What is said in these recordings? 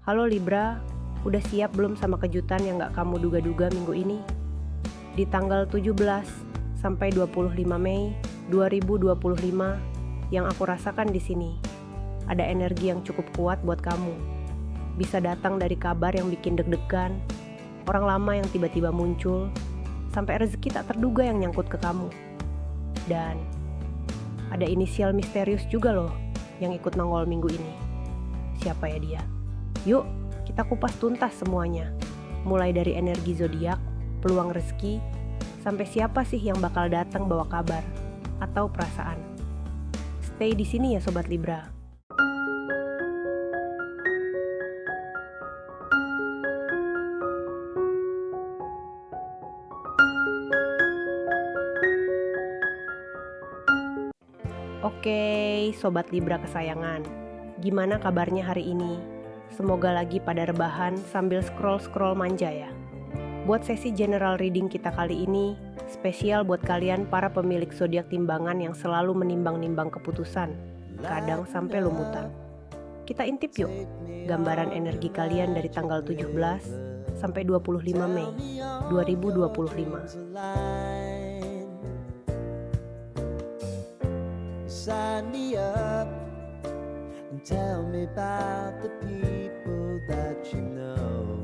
Halo Libra, udah siap belum sama kejutan yang gak kamu duga-duga minggu ini? Di tanggal 17 sampai 25 Mei 2025, yang aku rasakan di sini, ada energi yang cukup kuat buat kamu. Bisa datang dari kabar yang bikin deg-degan, orang lama yang tiba-tiba muncul, sampai rezeki tak terduga yang nyangkut ke kamu. Dan ada inisial misterius juga loh yang ikut nongol minggu ini. Siapa ya dia? Yuk, kita kupas tuntas semuanya. Mulai dari energi zodiak, peluang rezeki, sampai siapa sih yang bakal datang bawa kabar atau perasaan. Stay di sini ya Sobat Libra. Oke, Sobat Libra kesayangan. Gimana kabarnya hari ini? Semoga lagi pada rebahan sambil scroll-scroll manja ya. Buat sesi general reading kita kali ini, spesial buat kalian para pemilik zodiak timbangan yang selalu menimbang-nimbang keputusan, kadang sampai lumutan. Kita intip yuk, gambaran energi kalian dari tanggal 17 sampai 25 Mei 2025. Sign me up and tell me about the people that you know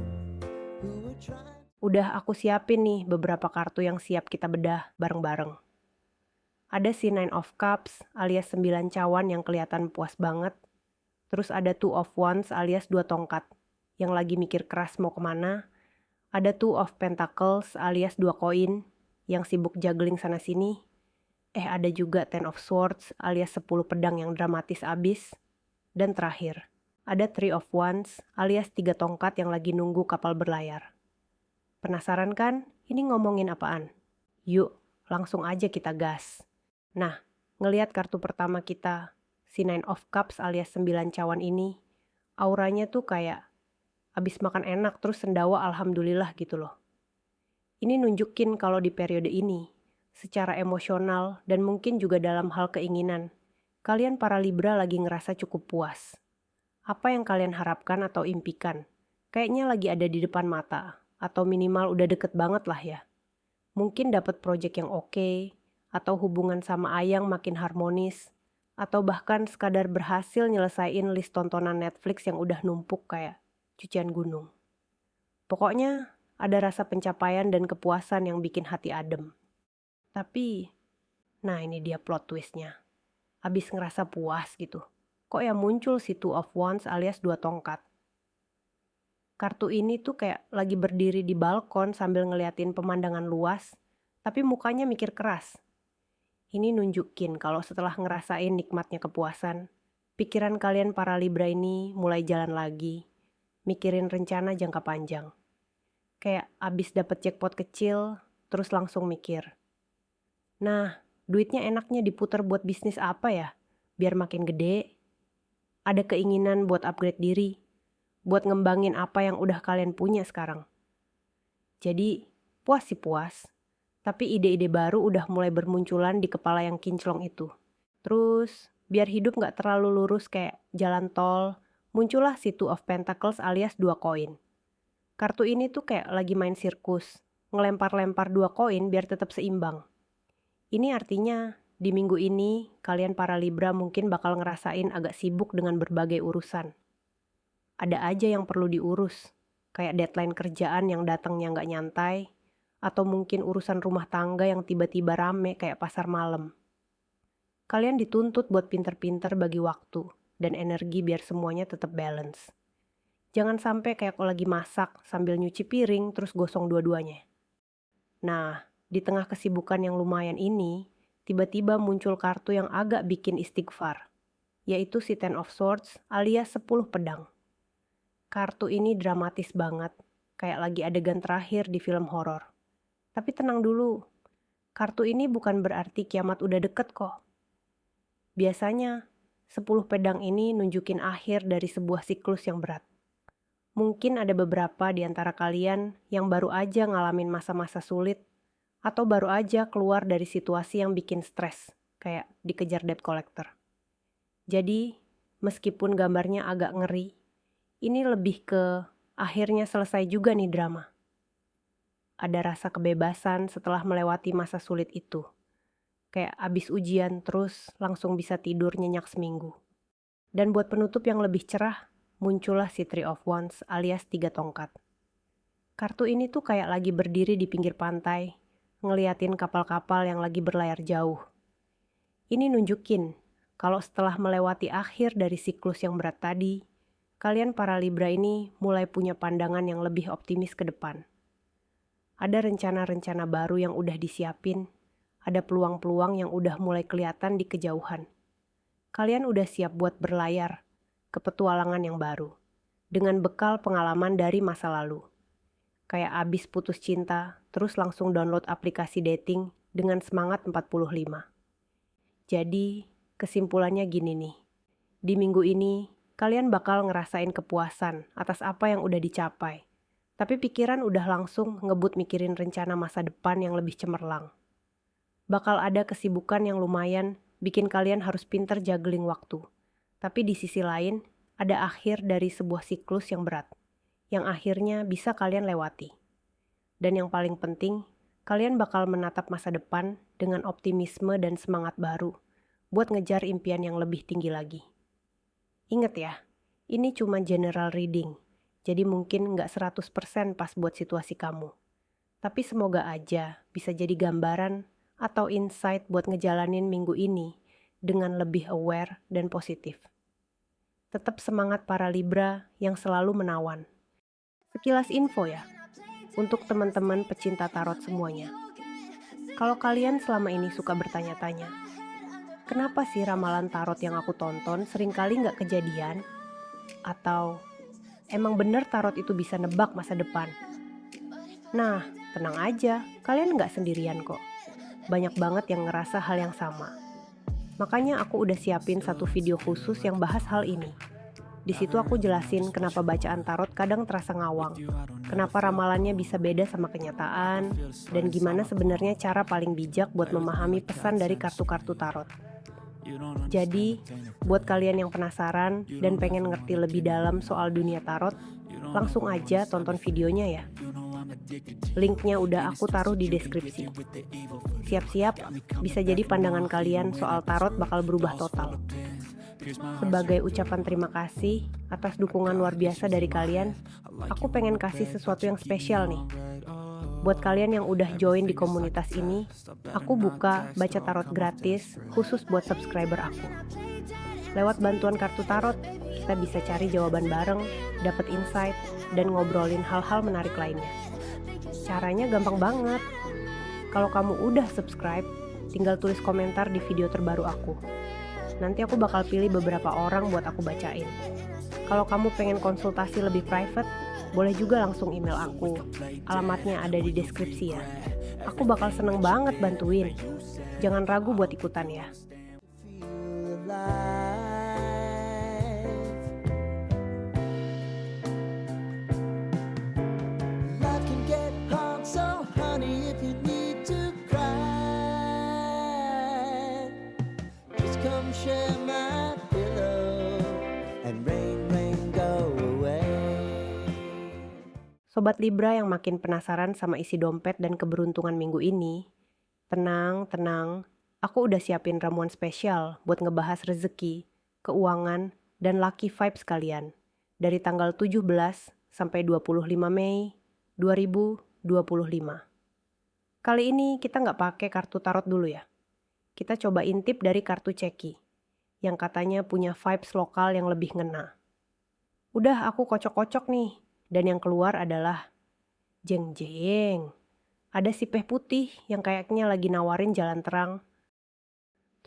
who are trying. Udah aku siapin nih beberapa kartu yang siap kita bedah bareng-bareng. Ada si Nine of Cups alias 9 cawan yang kelihatan puas banget. Terus ada Two of Wands alias 2 tongkat yang lagi mikir keras mau kemana. Ada Two of Pentacles alias 2 koin yang sibuk juggling sana sini. Ada juga Ten of Swords alias 10 pedang yang dramatis abis. Dan terakhir, ada Three of Wands alias 3 tongkat yang lagi nunggu kapal berlayar. Penasaran kan? Ini ngomongin apaan? Yuk, langsung aja kita gas. Nah, ngelihat kartu pertama kita, si Nine of Cups alias 9 cawan ini, auranya tuh kayak abis makan enak terus sendawa alhamdulillah gitu loh. Ini nunjukin kalau di periode ini, secara emosional dan mungkin juga dalam hal keinginan, kalian para Libra lagi ngerasa cukup puas. Apa yang kalian harapkan atau impikan, kayaknya lagi ada di depan mata, atau minimal udah deket banget lah ya. Mungkin dapat proyek yang oke, atau hubungan sama Ayang makin harmonis, atau bahkan sekadar berhasil nyelesain list tontonan Netflix yang udah numpuk kayak cucian gunung. Pokoknya ada rasa pencapaian dan kepuasan yang bikin hati adem. Tapi, nah ini dia plot twistnya. Abis ngerasa puas gitu, kok ya muncul si Two of Wands alias 2 tongkat. Kartu ini tuh kayak lagi berdiri di balkon sambil ngeliatin pemandangan luas, tapi mukanya mikir keras. Ini nunjukin kalau setelah ngerasain nikmatnya kepuasan, pikiran kalian para Libra ini mulai jalan lagi, mikirin rencana jangka panjang. Kayak abis dapet jackpot kecil, terus langsung mikir. Nah, duitnya enaknya diputar buat bisnis apa ya? Biar makin gede. Ada keinginan buat upgrade diri, buat ngembangin apa yang udah kalian punya sekarang. Jadi, puas sih puas. Tapi ide-ide baru udah mulai bermunculan di kepala yang kinclong itu. Terus, biar hidup gak terlalu lurus kayak jalan tol, muncullah si Two of Pentacles alias 2 koin. Kartu ini tuh kayak lagi main sirkus, ngelempar-lempar 2 koin biar tetap seimbang. Ini artinya, di minggu ini, kalian para Libra mungkin bakal ngerasain agak sibuk dengan berbagai urusan. Ada aja yang perlu diurus, kayak deadline kerjaan yang datangnya nggak nyantai, atau mungkin urusan rumah tangga yang tiba-tiba rame kayak pasar malam. Kalian dituntut buat pinter-pinter bagi waktu dan energi biar semuanya tetap balance. Jangan sampai kayak kalau lagi masak sambil nyuci piring terus gosong dua-duanya. Nah, di tengah kesibukan yang lumayan ini, tiba-tiba muncul kartu yang agak bikin istighfar, yaitu si Ten of Swords alias 10 pedang. Kartu ini dramatis banget, kayak lagi adegan terakhir di film horor. Tapi tenang dulu, kartu ini bukan berarti kiamat udah deket kok. Biasanya, 10 pedang ini nunjukin akhir dari sebuah siklus yang berat. Mungkin ada beberapa di antara kalian yang baru aja ngalamin masa-masa sulit, atau baru aja keluar dari situasi yang bikin stres, kayak dikejar debt collector. Jadi, meskipun gambarnya agak ngeri, Ini lebih ke akhirnya selesai juga nih drama. Ada rasa kebebasan setelah melewati masa sulit itu. Kayak abis ujian terus langsung bisa tidur nyenyak seminggu. Dan buat penutup yang lebih cerah, muncullah si Three of Wands alias 3 tongkat. Kartu ini tuh kayak lagi berdiri di pinggir pantai, ngeliatin kapal-kapal yang lagi berlayar jauh. Ini nunjukin kalau setelah melewati akhir dari siklus yang berat tadi, kalian para Libra ini mulai punya pandangan yang lebih optimis ke depan. Ada rencana-rencana baru yang udah disiapin, ada peluang-peluang yang udah mulai kelihatan di kejauhan. Kalian udah siap buat berlayar ke petualangan yang baru, dengan bekal pengalaman dari masa lalu. Kayak abis putus cinta, terus langsung download aplikasi dating dengan semangat 45. Jadi, kesimpulannya gini nih. Di minggu ini, kalian bakal ngerasain kepuasan atas apa yang udah dicapai. Tapi pikiran udah langsung ngebut mikirin rencana masa depan yang lebih cemerlang. Bakal ada kesibukan yang lumayan bikin kalian harus pinter juggling waktu. Tapi di sisi lain, ada akhir dari sebuah siklus yang berat, yang akhirnya bisa kalian lewati. Dan yang paling penting, kalian bakal menatap masa depan dengan optimisme dan semangat baru buat ngejar impian yang lebih tinggi lagi. Ingat ya, ini cuma general reading, jadi mungkin nggak 100% pas buat situasi kamu. Tapi semoga aja bisa jadi gambaran atau insight buat ngejalanin minggu ini dengan lebih aware dan positif. Tetap semangat para Libra yang selalu menawan. Sekilas info ya, untuk teman-teman pecinta tarot semuanya. Kalau kalian selama ini suka bertanya-tanya, kenapa sih ramalan tarot yang aku tonton seringkali nggak kejadian? Atau emang bener tarot itu bisa nebak masa depan? Nah, tenang aja, kalian nggak sendirian kok. Banyak banget yang ngerasa hal yang sama. Makanya aku udah siapin satu video khusus yang bahas hal ini. Di situ aku jelasin kenapa bacaan tarot kadang terasa ngawang, kenapa ramalannya bisa beda sama kenyataan, dan gimana sebenarnya cara paling bijak buat memahami pesan dari kartu-kartu tarot. Jadi, buat kalian yang penasaran dan pengen ngerti lebih dalam soal dunia tarot, langsung aja tonton videonya ya. Linknya udah aku taruh di deskripsi. Siap-siap, bisa jadi pandangan kalian soal tarot bakal berubah total. Sebagai ucapan terima kasih atas dukungan luar biasa dari kalian, aku pengen kasih sesuatu yang spesial nih. Buat kalian yang udah join di komunitas ini, aku buka baca tarot gratis khusus buat subscriber aku. Lewat bantuan kartu tarot, kita bisa cari jawaban bareng, dapat insight, dan ngobrolin hal-hal menarik lainnya. Caranya gampang banget. Kalau kamu udah subscribe, tinggal tulis komentar di video terbaru aku. Nanti aku bakal pilih beberapa orang buat aku bacain. Kalau kamu pengen konsultasi lebih private, boleh juga langsung email aku. Alamatnya ada di deskripsi ya. Aku bakal seneng banget bantuin. Jangan ragu buat ikutan ya. Feel alive. Life can get hard, so honey, if you need to cry, just come share my pillow and rain, go away. Sobat Libra yang makin penasaran sama isi dompet dan keberuntungan minggu ini, tenang. Aku udah siapin ramuan spesial buat ngebahas rezeki, keuangan, dan lucky vibes kalian dari tanggal 17 sampai 25 Mei 2025. Kali ini kita nggak pakai kartu tarot dulu ya. Kita coba intip dari kartu ceki, yang katanya punya vibes lokal yang lebih ngena. Udah aku kocok-kocok nih, dan yang keluar adalah jeng-jeng. Ada si Peh Putih yang kayaknya lagi nawarin jalan terang.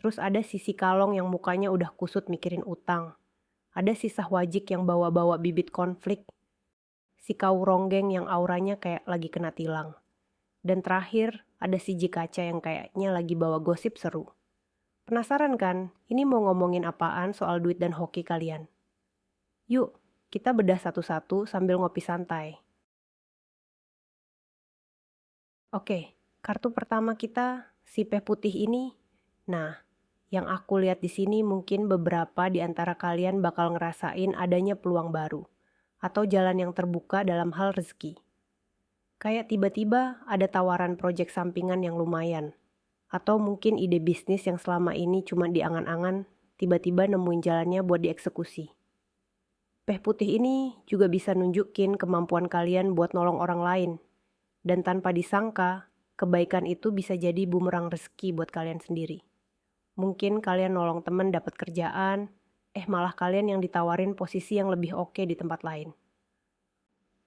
Terus ada si Kalong yang mukanya udah kusut mikirin utang. Ada si Sahwajik yang bawa-bawa bibit konflik. Si Kau Ronggeng yang auranya kayak lagi kena tilang. Dan terakhir ada si Jikaca yang kayaknya lagi bawa gosip seru. Penasaran kan? Ini mau ngomongin apaan soal duit dan hoki kalian? Yuk, kita bedah satu-satu sambil ngopi santai. Oke, kartu pertama kita, si Peh Putih ini. Nah, yang aku lihat di sini mungkin beberapa di antara kalian bakal ngerasain adanya peluang baru. atau jalan yang terbuka dalam hal rezeki. Kayak tiba-tiba ada tawaran proyek sampingan yang lumayan, atau mungkin ide bisnis yang selama ini cuma di angan-angan, tiba-tiba nemuin jalannya buat dieksekusi. Peh putih ini juga bisa nunjukin kemampuan kalian buat nolong orang lain. Dan tanpa disangka, kebaikan itu bisa jadi bumerang rezeki buat kalian sendiri. Mungkin kalian nolong temen dapat kerjaan, malah kalian yang ditawarin posisi yang lebih oke di tempat lain.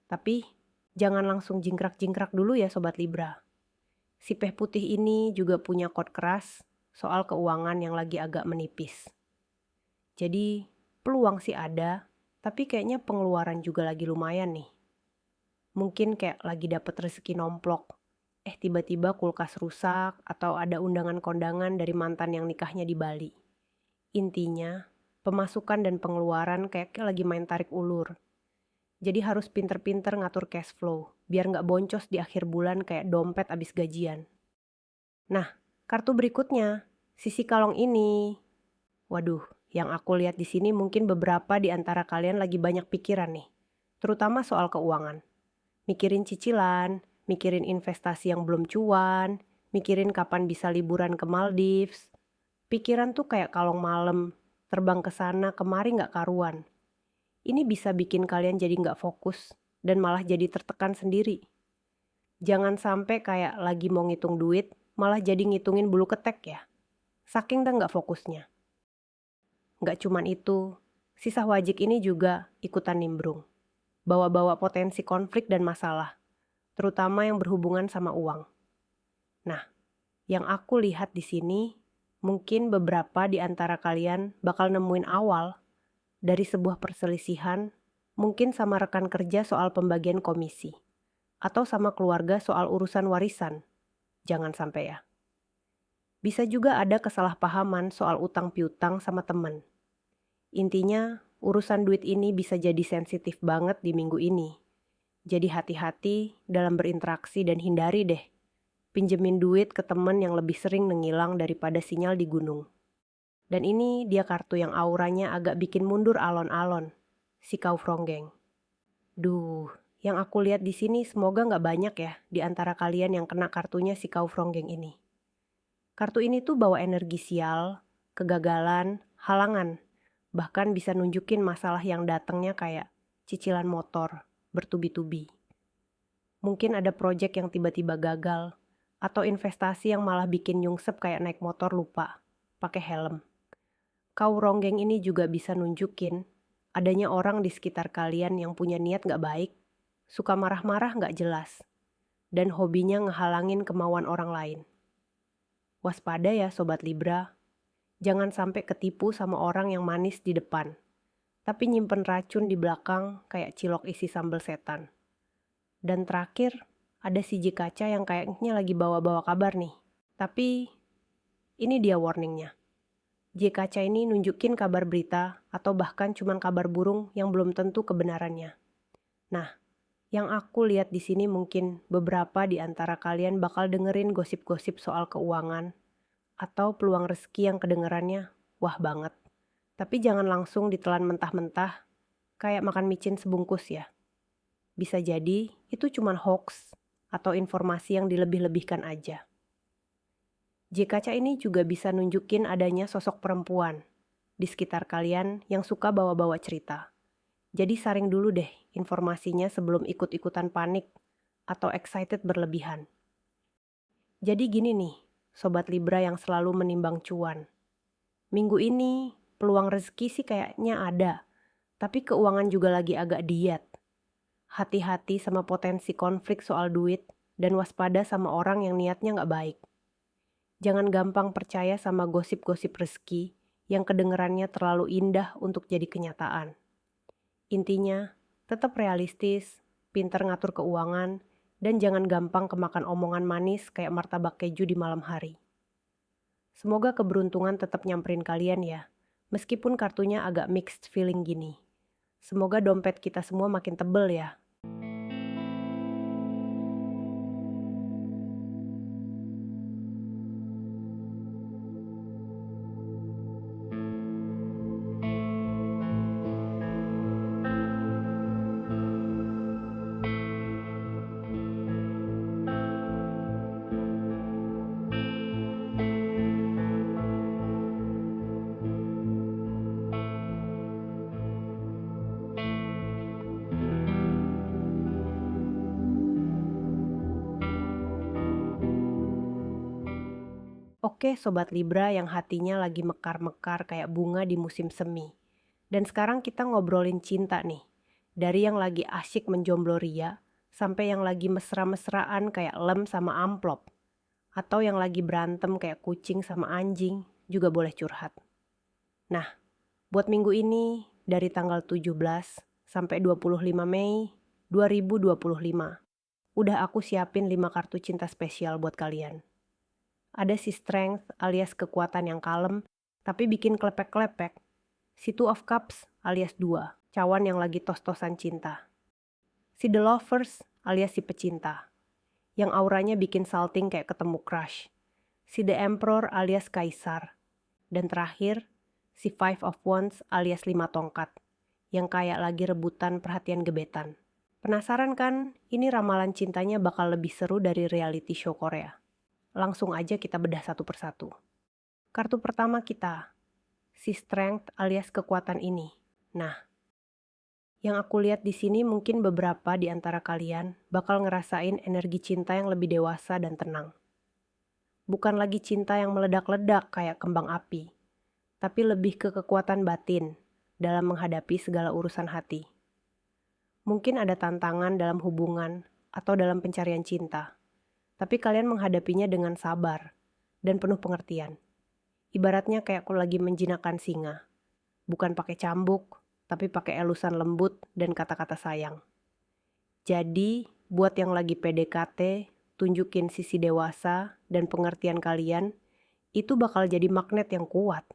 Tapi, jangan langsung jingkrak-jingkrak dulu ya Sobat Libra. Si peh putih ini juga punya chord keras soal keuangan yang lagi agak menipis. Jadi, peluang sih ada, tapi kayaknya pengeluaran juga lagi lumayan nih. Mungkin kayak lagi dapet rezeki nomplok. Tiba-tiba kulkas rusak atau ada undangan kondangan dari mantan yang nikahnya di Bali. Intinya, pemasukan dan pengeluaran kayak lagi main tarik ulur. Jadi harus pinter-pinter ngatur cash flow, biar nggak boncos di akhir bulan kayak dompet abis gajian. Nah, kartu berikutnya, sisi kalong ini. Waduh, yang aku lihat di sini mungkin beberapa di antara kalian lagi banyak pikiran nih, terutama soal keuangan. Mikirin cicilan, mikirin investasi yang belum cuan, mikirin kapan bisa liburan ke Maldives. Pikiran tuh kayak kalong malam, terbang ke sana kemari nggak karuan. Ini bisa bikin kalian jadi nggak fokus dan malah jadi tertekan sendiri. Jangan sampai kayak lagi mau ngitung duit, malah jadi ngitungin bulu ketek ya. Saking dah nggak fokusnya. Nggak cuman itu, sisa wajik ini juga ikutan nimbrung. Bawa-bawa potensi konflik dan masalah, terutama yang berhubungan sama uang. Nah, yang aku lihat di sini, mungkin beberapa di antara kalian bakal nemuin awal dari sebuah perselisihan, mungkin sama rekan kerja soal pembagian komisi, atau sama keluarga soal urusan warisan. Jangan sampai ya. Bisa juga ada kesalahpahaman soal utang piutang sama teman. Intinya, urusan duit ini bisa jadi sensitif banget di minggu ini. Jadi hati-hati dalam berinteraksi dan hindari deh pinjemin duit ke temen yang lebih sering ngilang daripada sinyal di gunung. Dan ini dia kartu yang auranya agak bikin mundur alon-alon, si Kau Fronggeng. Duh, yang aku lihat di sini semoga nggak banyak ya di antara kalian yang kena kartunya si Kau Fronggeng ini. Kartu ini tuh bawa energi sial, kegagalan, halangan. Bahkan bisa nunjukin masalah yang datangnya kayak cicilan motor, bertubi-tubi. Mungkin ada proyek yang tiba-tiba gagal, atau investasi yang malah bikin nyungsep kayak naik motor lupa, pakai helm. Kau ronggeng ini juga bisa nunjukin adanya orang di sekitar kalian yang punya niat gak baik, suka marah-marah gak jelas, dan hobinya ngehalangin kemauan orang lain. Waspada ya Sobat Libra. Jangan sampai ketipu sama orang yang manis di depan, tapi nyimpen racun di belakang kayak cilok isi sambal setan. Dan terakhir, ada si J kaca yang kayaknya lagi bawa-bawa kabar nih. Tapi, ini dia warningnya. J kaca ini nunjukin kabar berita atau bahkan cuman kabar burung yang belum tentu kebenarannya. Nah, yang aku lihat di sini mungkin beberapa di antara kalian bakal dengerin gosip-gosip soal keuangan, atau peluang rezeki yang kedengerannya wah banget. Tapi jangan langsung ditelan mentah-mentah kayak makan micin sebungkus ya. Bisa jadi itu cuma hoax atau informasi yang dilebih-lebihkan aja. J kaca ini juga bisa nunjukin adanya sosok perempuan di sekitar kalian yang suka bawa-bawa cerita. Jadi saring dulu deh informasinya sebelum ikut-ikutan panik atau excited berlebihan. Jadi gini nih, Sobat Libra yang selalu menimbang cuan. Minggu ini peluang rezeki sih kayaknya ada, tapi keuangan juga lagi agak diet. Hati-hati sama potensi konflik soal duit dan waspada sama orang yang niatnya gak baik. Jangan gampang percaya sama gosip-gosip rezeki yang kedengerannya terlalu indah untuk jadi kenyataan. Intinya, tetap realistis, pintar ngatur keuangan, dan jangan gampang kemakan omongan manis kayak martabak keju di malam hari. Semoga keberuntungan tetap nyamperin kalian ya, meskipun kartunya agak mixed feeling gini. Semoga dompet kita semua makin tebel ya. Oke Sobat Libra yang hatinya lagi mekar-mekar kayak bunga di musim semi. Dan sekarang kita ngobrolin cinta nih. Dari yang lagi asyik menjomblo ria, sampai yang lagi mesra-mesraan kayak lem sama amplop. Atau yang lagi berantem kayak kucing sama anjing, juga boleh curhat. Nah, buat minggu ini, dari tanggal 17 sampai 25 Mei 2025, udah aku siapin 5 kartu cinta spesial buat kalian. Ada si Strength alias kekuatan yang kalem, tapi bikin klepek-klepek. Si Two of Cups alias 2, cawan yang lagi tos-tosan cinta. Si The Lovers alias si pecinta, yang auranya bikin salting kayak ketemu crush. Si The Emperor alias kaisar. Dan terakhir, si Five of Wands alias 5 tongkat, yang kayak lagi rebutan perhatian gebetan. Penasaran kan? Ini ramalan cintanya bakal lebih seru dari reality show Korea. Langsung aja kita bedah satu persatu. Kartu pertama kita, si Strength alias kekuatan ini. Nah, yang aku lihat di sini mungkin beberapa di antara kalian bakal ngerasain energi cinta yang lebih dewasa dan tenang. Bukan lagi cinta yang meledak-ledak kayak kembang api, tapi lebih ke kekuatan batin dalam menghadapi segala urusan hati. Mungkin ada tantangan dalam hubungan atau dalam pencarian cinta, tapi kalian menghadapinya dengan sabar dan penuh pengertian. Ibaratnya kayak aku lagi menjinakkan singa. Bukan pakai cambuk, tapi pakai elusan lembut dan kata-kata sayang. Jadi, buat yang lagi PDKT, tunjukin sisi dewasa dan pengertian kalian, itu bakal jadi magnet yang kuat.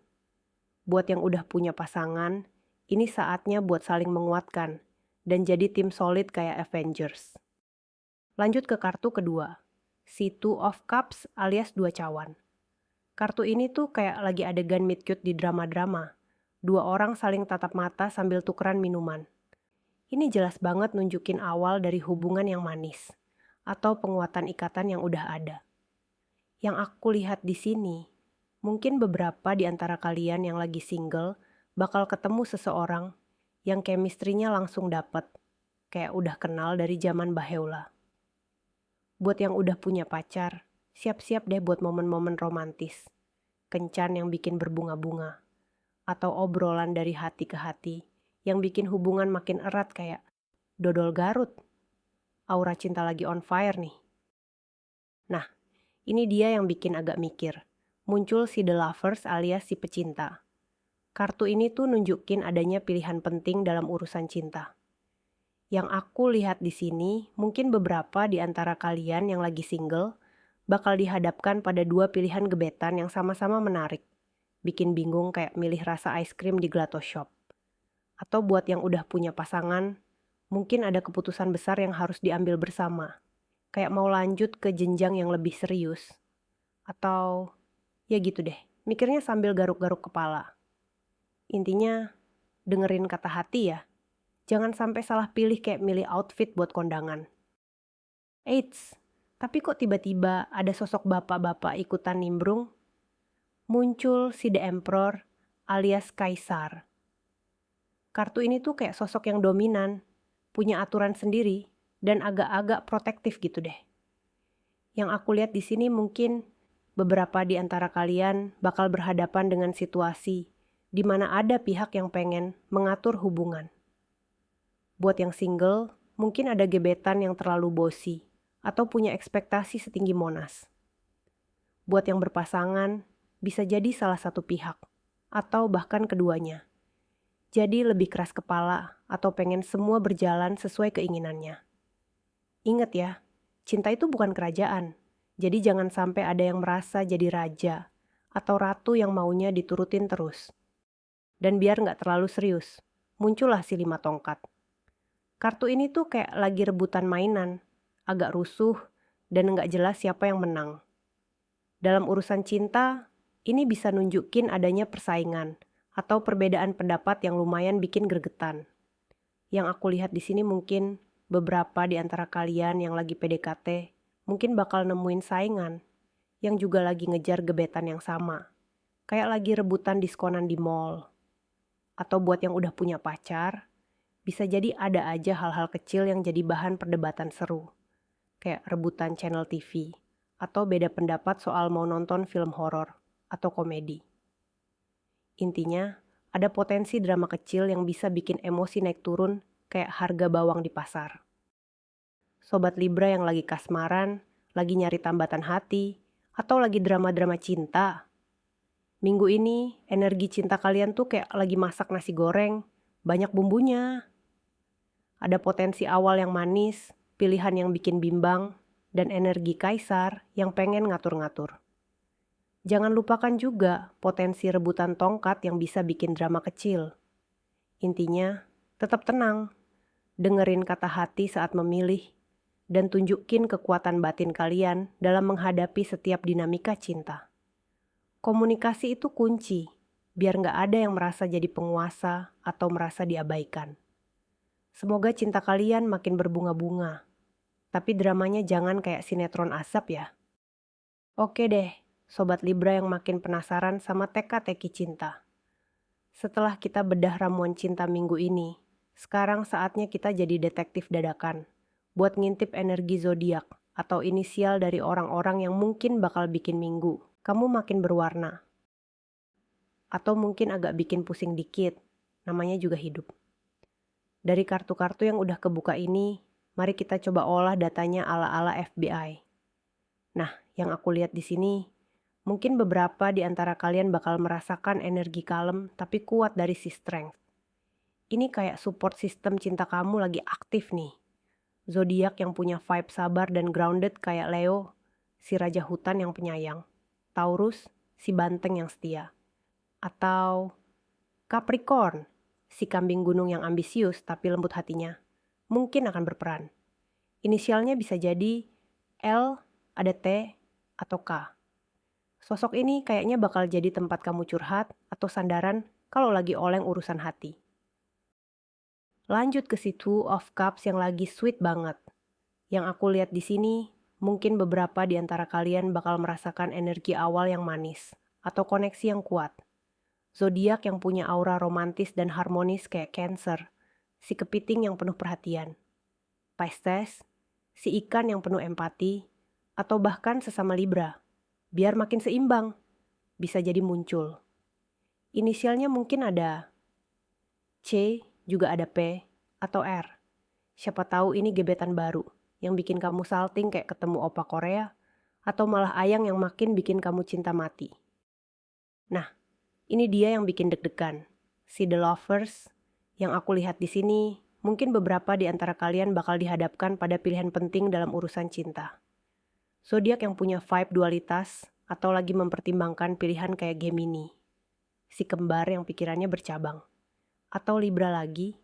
Buat yang udah punya pasangan, ini saatnya buat saling menguatkan dan jadi tim solid kayak Avengers. Lanjut ke kartu kedua, si Two of Cups alias 2 cawan. Kartu ini tuh kayak lagi adegan meet cute di drama-drama. 2 orang saling tatap mata sambil tukeran minuman. Ini jelas banget nunjukin awal dari hubungan yang manis, atau penguatan ikatan yang udah ada. Yang aku lihat di sini, mungkin beberapa di antara kalian yang lagi single bakal ketemu seseorang yang chemistry-nya langsung dapet, kayak udah kenal dari zaman Baheula. Buat yang udah punya pacar, siap-siap deh buat momen-momen romantis, kencan yang bikin berbunga-bunga, atau obrolan dari hati ke hati yang bikin hubungan makin erat kayak dodol Garut. Aura cinta lagi on fire nih. Nah, ini dia yang bikin agak mikir. Muncul si The Lovers alias si pecinta. Kartu ini tuh nunjukin adanya pilihan penting dalam urusan cinta. Yang aku lihat di sini, mungkin beberapa di antara kalian yang lagi single bakal dihadapkan pada 2 pilihan gebetan yang sama-sama menarik. Bikin bingung kayak milih rasa ice cream di Gelato Shop. Atau buat yang udah punya pasangan, mungkin ada keputusan besar yang harus diambil bersama. Kayak mau lanjut ke jenjang yang lebih serius. Atau ya gitu deh, mikirnya sambil garuk-garuk kepala. Intinya, dengerin kata hati ya. Jangan sampai salah pilih kayak milih outfit buat kondangan. Eits, tapi kok tiba-tiba ada sosok bapak-bapak ikutan nimbrung? Muncul si The Emperor alias kaisar. Kartu ini tuh kayak sosok yang dominan, punya aturan sendiri, dan agak-agak protektif gitu deh. Yang aku lihat di sini mungkin beberapa di antara kalian bakal berhadapan dengan situasi di mana ada pihak yang pengen mengatur hubungan. Buat yang single, mungkin ada gebetan yang terlalu bosi atau punya ekspektasi setinggi Monas. Buat yang berpasangan, bisa jadi salah satu pihak atau bahkan keduanya. Jadi lebih keras kepala atau pengen semua berjalan sesuai keinginannya. Ingat ya, cinta itu bukan kerajaan. Jadi jangan sampai ada yang merasa jadi raja atau ratu yang maunya diturutin terus. Dan biar nggak terlalu serius, muncullah si 5 tongkat. Kartu ini tuh kayak lagi rebutan mainan, agak rusuh dan nggak jelas siapa yang menang. Dalam urusan cinta, ini bisa nunjukin adanya persaingan atau perbedaan pendapat yang lumayan bikin gregetan. Yang aku lihat di sini mungkin beberapa di antara kalian yang lagi PDKT mungkin bakal nemuin saingan yang juga lagi ngejar gebetan yang sama. Kayak lagi rebutan diskonan di mall. Atau buat yang udah punya pacar, bisa jadi ada aja hal-hal kecil yang jadi bahan perdebatan seru. Kayak rebutan channel TV atau beda pendapat soal mau nonton film horor atau komedi. Intinya, ada potensi drama kecil yang bisa bikin emosi naik turun kayak harga bawang di pasar. Sobat Libra yang lagi kasmaran, lagi nyari tambatan hati, atau lagi drama-drama cinta. Minggu ini, energi cinta kalian tuh kayak lagi masak nasi goreng, banyak bumbunya. Ada potensi awal yang manis, pilihan yang bikin bimbang, dan energi kaisar yang pengen ngatur-ngatur. Jangan lupakan juga potensi rebutan tongkat yang bisa bikin drama kecil. Intinya, tetap tenang, dengerin kata hati saat memilih, dan tunjukin kekuatan batin kalian dalam menghadapi setiap dinamika cinta. Komunikasi itu kunci, biar nggak ada yang merasa jadi penguasa atau merasa diabaikan. Semoga cinta kalian makin berbunga-bunga, tapi dramanya jangan kayak sinetron asap ya. Oke deh, Sobat Libra yang makin penasaran sama teka-teki cinta. Setelah kita bedah ramuan cinta minggu ini, sekarang saatnya kita jadi detektif dadakan buat ngintip energi zodiak atau inisial dari orang-orang yang mungkin bakal bikin minggu kamu makin berwarna. Atau mungkin agak bikin pusing dikit, namanya juga hidup. Dari kartu-kartu yang udah kebuka ini, mari kita coba olah datanya ala-ala FBI. Nah, yang aku lihat di sini, mungkin beberapa di antara kalian bakal merasakan energi kalem tapi kuat dari si strength. Ini kayak support system cinta kamu lagi aktif nih. Zodiak yang punya vibe sabar dan grounded kayak Leo, si raja hutan yang penyayang. Taurus, si banteng yang setia. Atau Capricorn, si kambing gunung yang ambisius tapi lembut hatinya. Mungkin akan berperan. Inisialnya bisa jadi L, ada T, atau K. Sosok ini kayaknya bakal jadi tempat kamu curhat atau sandaran kalau lagi oleng urusan hati. Lanjut ke si Two of Cups yang lagi sweet banget. Yang aku lihat di sini, mungkin beberapa di antara kalian bakal merasakan energi awal yang manis atau koneksi yang kuat. Zodiak yang punya aura romantis dan harmonis kayak Cancer, si kepiting yang penuh perhatian. Pisces, si ikan yang penuh empati, atau bahkan sesama Libra, biar makin seimbang, bisa jadi muncul. Inisialnya mungkin ada C, juga ada P atau R. Siapa tahu ini gebetan baru yang bikin kamu salting kayak ketemu opa Korea atau malah ayang yang makin bikin kamu cinta mati. Nah, ini dia yang bikin deg-degan. Si The Lovers yang aku lihat di sini, mungkin beberapa di antara kalian bakal dihadapkan pada pilihan penting dalam urusan cinta. Zodiak yang punya vibe dualitas atau lagi mempertimbangkan pilihan kayak Gemini. Si kembar yang pikirannya bercabang. Atau Libra lagi,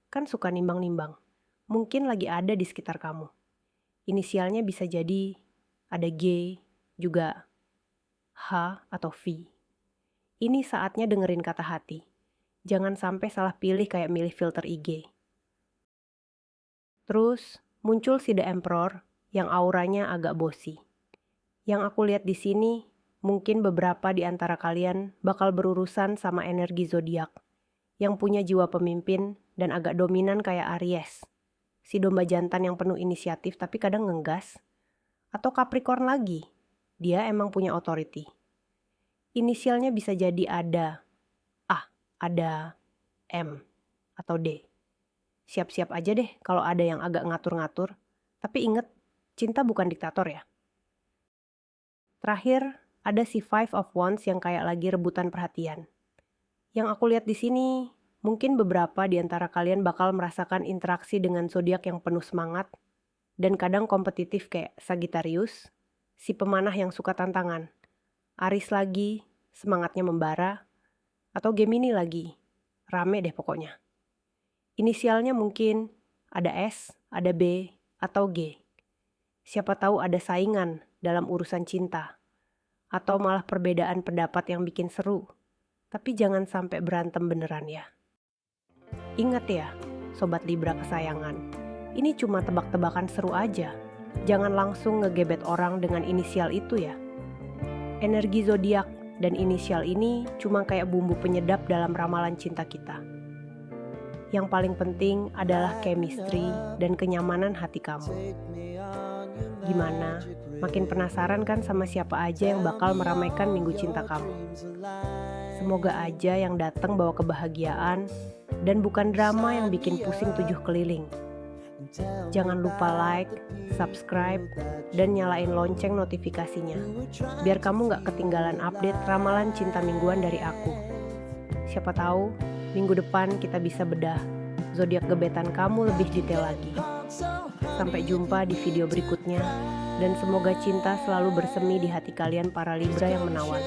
kan suka nimbang-nimbang. Mungkin lagi ada di sekitar kamu. Inisialnya bisa jadi ada G, juga H atau V. Ini saatnya dengerin kata hati. Jangan sampai salah pilih kayak milih filter IG. Terus muncul si The Emperor yang auranya agak bossy. Yang aku lihat di sini, mungkin beberapa di antara kalian bakal berurusan sama energi zodiak yang punya jiwa pemimpin dan agak dominan kayak Aries, si domba jantan yang penuh inisiatif tapi kadang ngegas. Atau Capricorn lagi, dia emang punya authority. Inisialnya bisa jadi ada A, ada M, atau D. Siap-siap aja deh kalau ada yang agak ngatur-ngatur, tapi inget, cinta bukan diktator ya. Terakhir, ada si Five of Wands yang kayak lagi rebutan perhatian. Yang aku lihat di sini, mungkin beberapa di antara kalian bakal merasakan interaksi dengan zodiak yang penuh semangat dan kadang kompetitif kayak Sagittarius, si pemanah yang suka tantangan. Aries lagi, semangatnya membara, atau Gemini lagi, rame deh pokoknya. Inisialnya mungkin ada S, ada B, atau G. Siapa tahu ada saingan dalam urusan cinta, atau malah perbedaan pendapat yang bikin seru. Tapi jangan sampai berantem beneran ya. Ingat ya, Sobat Libra kesayangan, ini cuma tebak-tebakan seru aja. Jangan langsung ngegebet orang dengan inisial itu ya. Energi zodiak dan inisial ini cuma kayak bumbu penyedap dalam ramalan cinta kita. Yang paling penting adalah chemistry dan kenyamanan hati kamu. Gimana? Makin penasaran kan sama siapa aja yang bakal meramaikan Minggu Cinta kamu? Semoga aja yang datang bawa kebahagiaan dan bukan drama yang bikin pusing 7 keliling. Jangan lupa like, subscribe, dan nyalain lonceng notifikasinya, biar kamu gak ketinggalan update ramalan cinta mingguan dari aku. Siapa tahu, minggu depan kita bisa bedah zodiak gebetan kamu lebih detail lagi. Sampai jumpa di video berikutnya, dan semoga cinta selalu bersemi di hati kalian para Libra yang menawan.